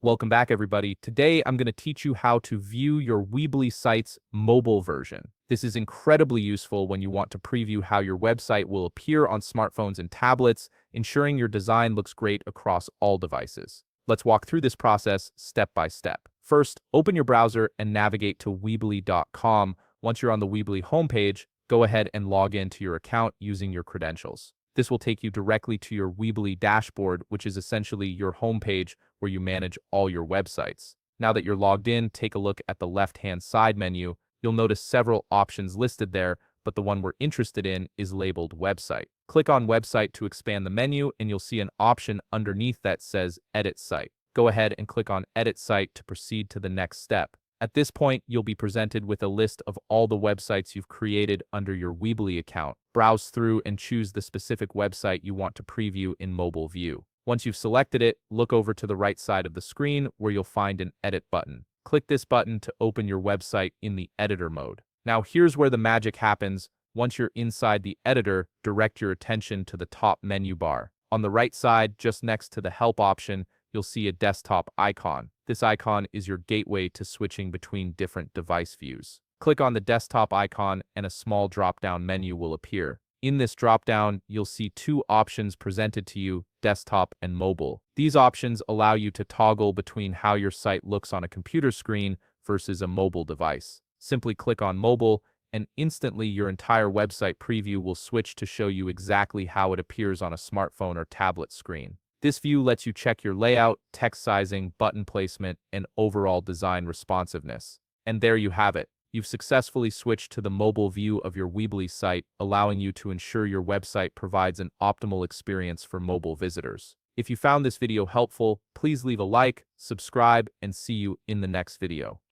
Welcome back, everybody. Today, I'm going to teach you how to view your Weebly site's mobile version. This is incredibly useful when you want to preview how your website will appear on smartphones and tablets, ensuring your design looks great across all devices. Let's walk through this process step by step. First, open your browser and navigate to Weebly.com. Once you're on the Weebly homepage, go ahead and log into your account using your credentials. This will take you directly to your Weebly dashboard, which is essentially your homepage where you manage all your websites. Now that you're logged in, take a look at the left-hand side menu. You'll notice several options listed there, but the one we're interested in is labeled Website. Click on Website to expand the menu, and you'll see an option underneath that says Edit Site. Go ahead and click on Edit Site to proceed to the next step. At this point, you'll be presented with a list of all the websites you've created under your Weebly account. Browse through and choose the specific website you want to preview in mobile view. Once you've selected it, look over to the right side of the screen where you'll find an Edit button. Click this button to open your website in the editor mode. Now here's where the magic happens. Once you're inside the editor, direct your attention to the top menu bar. On the right side, just next to the Help option, you'll see a desktop icon. This icon is your gateway to switching between different device views. Click on the desktop icon and a small drop-down menu will appear. In this drop-down, you'll see two options presented to you, desktop and mobile. These options allow you to toggle between how your site looks on a computer screen versus a mobile device. Simply click on mobile, and instantly your entire website preview will switch to show you exactly how it appears on a smartphone or tablet screen. This view lets you check your layout, text sizing, button placement, and overall design responsiveness. And there you have it. You've successfully switched to the mobile view of your Weebly site, allowing you to ensure your website provides an optimal experience for mobile visitors. If you found this video helpful, please leave a like, subscribe, and see you in the next video.